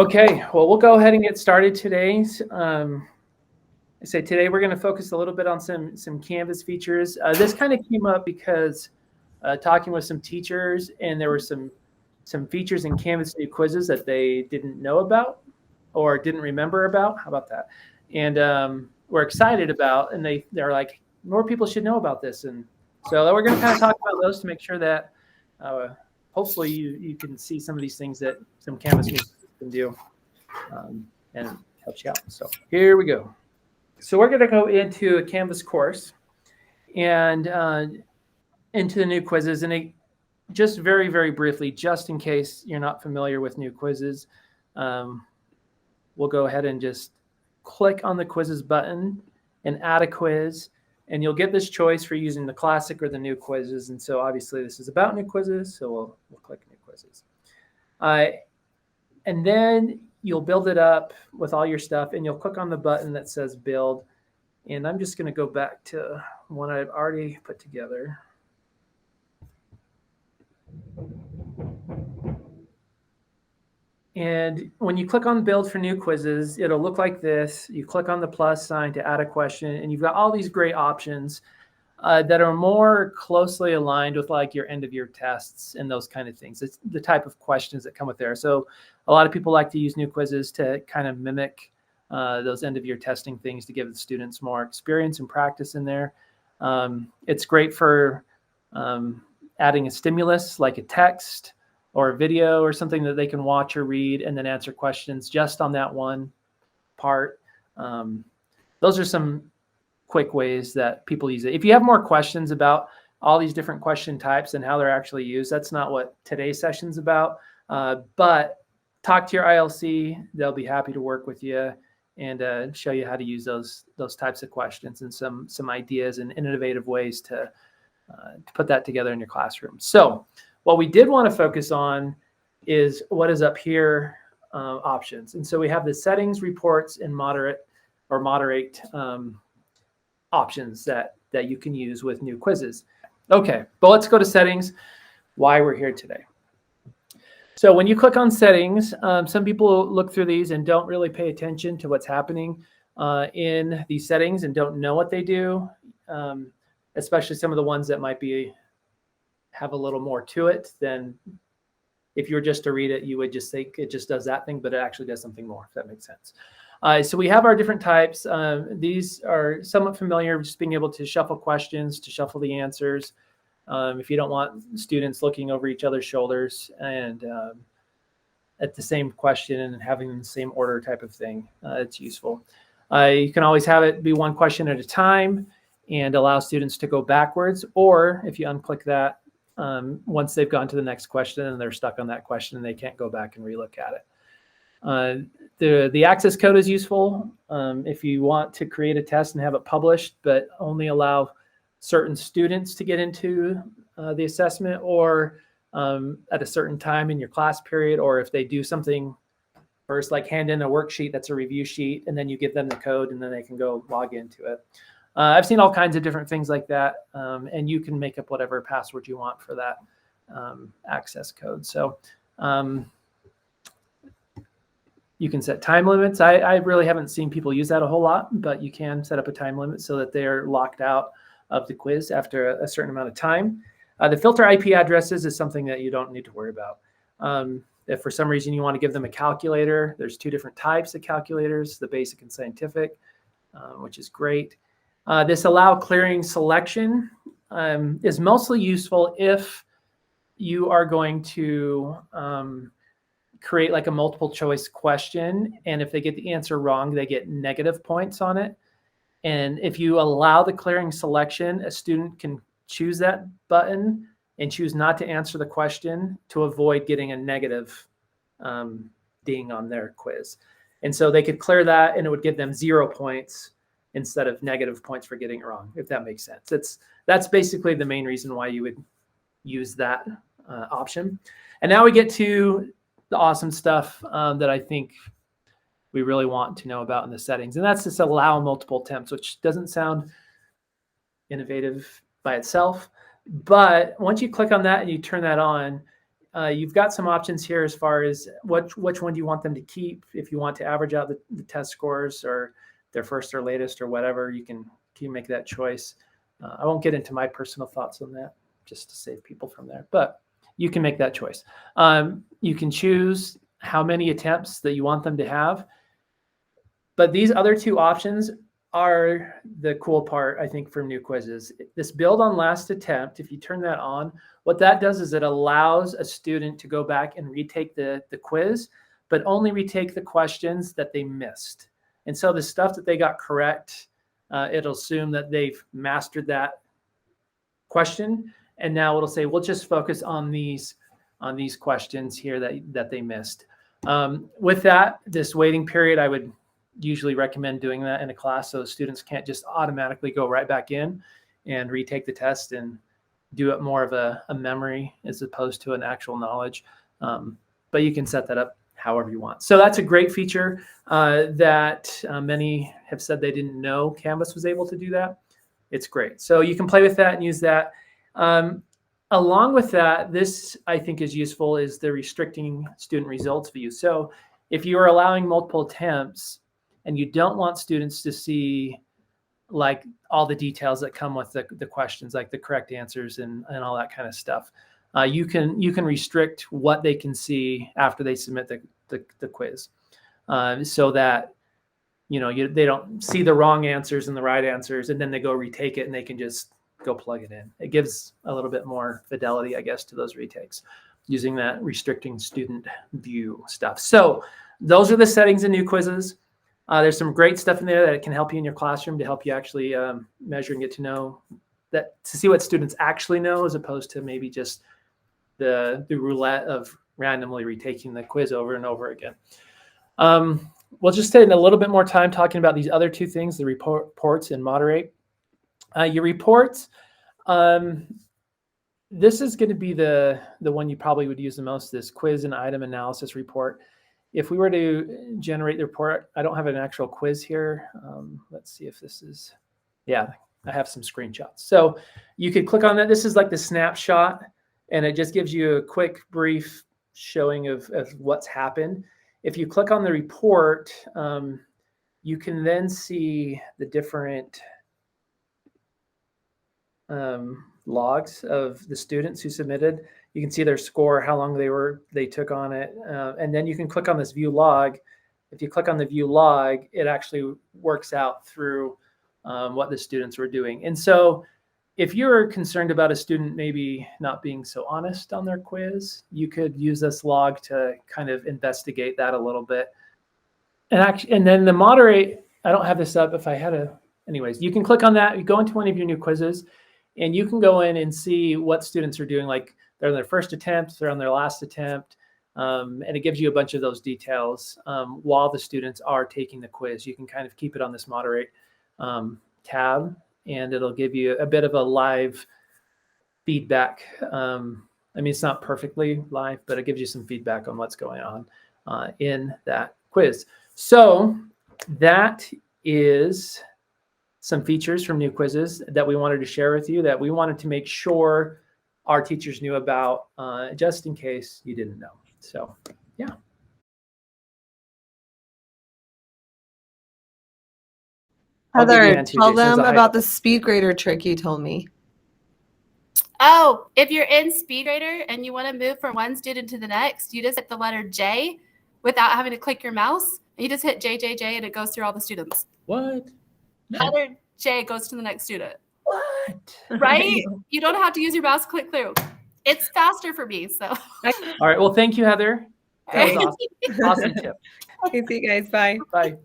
Okay, well, we'll go ahead and get started today. Today we're going to focus a little bit on some Canvas features. This kind of came up because talking with some teachers, and there were some features in Canvas new quizzes that they didn't know about or didn't remember about. How about that? And we're excited about, and they're like, more people should know about this. And so we're going to kind of talk about those to make sure that hopefully you can see some of these things that some Canvas new can do and helps you out. So here we go. So we're going to go into a Canvas course and into the new quizzes. And just very, very briefly, just in case you're not familiar with new quizzes, we'll go ahead and just click on the quizzes button and add a quiz. And you'll get this choice for using the classic or the new quizzes. And so obviously this is about new quizzes, so we'll click new quizzes. And then you'll build it up with all your stuff, and you'll click on the button that says build. And I'm just going to go back to one I've already put together. And when you click on build for new quizzes, it'll look like this. You click on the plus sign to add a question, and you've got all these great options that are more closely aligned with like your end of year tests and those kind of things. It's the type of questions that come with there. So a lot of people like to use new quizzes to kind of mimic those end of year testing things to give the students more experience and practice in there. It's great for adding a stimulus like a text or a video or something that they can watch or read and then answer questions just on that one part. Those are some quick ways that people use it. If you have more questions about all these different question types and how they're actually used, that's not what today's session's about. But talk to your ILC. They'll be happy to work with you and show you how to use those types of questions and some ideas and innovative ways to put that together in your classroom. So what we did want to focus on is what is up here, options. And so we have the settings, reports, and moderate options that you can use with new quizzes. Okay, but let's go to settings, why we're here today. So when you click on settings, some people look through these and don't really pay attention to what's happening in these settings and don't know what they do, especially some of the ones that might have a little more to it than if you were just to read it, you would just think it just does that thing, but it actually does something more, if that makes sense. So we have our different types. These are somewhat familiar, just being able to shuffle questions, to shuffle the answers. If you don't want students looking over each other's shoulders and at the same question and having them in the same order type of thing, it's useful. You can always have it be one question at a time and allow students to go backwards, or if you unclick that, once they've gone to the next question and they're stuck on that question and they can't go back and relook at it. The access code is useful if you want to create a test and have it published, but only allow certain students to get into the assessment, or at a certain time in your class period, or if they do something first, like hand in a worksheet that's a review sheet, and then you give them the code and then they can go log into it. I've seen all kinds of different things like that, and you can make up whatever password you want for that access code. So you can set time limits. I really haven't seen people use that a whole lot, but you can set up a time limit so that they're locked out of the quiz after a certain amount of time. The filter IP addresses is something that you don't need to worry about. If for some reason you want to give them a calculator, there's two different types of calculators, the basic and scientific, which is great. This allow clearing selection is mostly useful if you are going to create like a multiple choice question. And if they get the answer wrong, they get negative points on it. And if you allow the clearing selection, a student can choose that button and choose not to answer the question to avoid getting a negative ding on their quiz. And so they could clear that and it would give them 0 points instead of negative points for getting it wrong, if that makes sense. That's basically the main reason why you would use that option. And now we get to the awesome stuff that I think we really want to know about in the settings. And that's just allow multiple attempts, which doesn't sound innovative by itself. But once you click on that and you turn that on, you've got some options here as far as which one do you want them to keep. If you want to average out the test scores or their first or latest or whatever, you can make that choice. I won't get into my personal thoughts on that just to save people from there, but you can make that choice. You can choose how many attempts that you want them to have. But these other two options are the cool part, I think, for new quizzes. This build on last attempt, if you turn that on, what that does is it allows a student to go back and retake the quiz, but only retake the questions that they missed. And so the stuff that they got correct, it'll assume that they've mastered that question. And now it'll say, we'll just focus on these questions here that they missed. With that, this waiting period, I would usually recommend doing that in a class so students can't just automatically go right back in and retake the test and do it more of a memory as opposed to an actual knowledge. But you can set that up however you want. So that's a great feature that many have said they didn't know Canvas was able to do that. It's great. So you can play with that and use that. Along with that, this I think is useful is the restricting student results view. So if you are allowing multiple attempts and you don't want students to see like all the details that come with the questions, like the correct answers and all that kind of stuff, you can restrict what they can see after they submit the quiz, so that they don't see the wrong answers and the right answers, and then they go retake it and they can just go plug it in. It gives a little bit more fidelity, I guess, to those retakes using that restricting student view stuff. So those are the settings in new quizzes. There's some great stuff in there that can help you in your classroom to help you actually measure and get to know that, to see what students actually know, as opposed to maybe just the roulette of randomly retaking the quiz over and over again. We'll just spend a little bit more time talking about these other two things, the reports and moderate. Your reports, this is going to be the one you probably would use the most, this quiz and item analysis report. If we were to generate the report, I don't have an actual quiz here. Let's see if this is, yeah, I have some screenshots. So you could click on that. This is like the snapshot, and it just gives you a quick brief showing of what's happened. If you click on the report, you can then see the different logs of the students who submitted. You can see their score, how long they took on it, and then you can click on this view log. If you click on the view log, it actually works out through what the students were doing. And so if you're concerned about a student maybe not being so honest on their quiz, you could use this log to kind of investigate that a little bit. And then the moderate, I don't have this up. If I had anyways, you can click on that. You go into one of your new quizzes, and you can go in and see what students are doing. Like they're on their first attempt, they're on their last attempt, and it gives you a bunch of those details while the students are taking the quiz. You can kind of keep it on this moderate tab, and it'll give you a bit of a live feedback. I mean, it's not perfectly live, but it gives you some feedback on what's going on in that quiz. So that is some features from new quizzes that we wanted to share with you, that we wanted to make sure our teachers knew about, just in case you didn't know. So, yeah. Heather, tell them about the SpeedGrader trick you told me. Oh, if you're in SpeedGrader and you want to move from one student to the next, you just hit the letter J without having to click your mouse. You just hit J, J, J, and it goes through all the students. What? Letter J goes to the next student. What? Right? You don't have to use your mouse to click through. It's faster for me, so. All right. Well, thank you, Heather. That was awesome. Awesome tip. Okay, see you guys. Bye. Bye.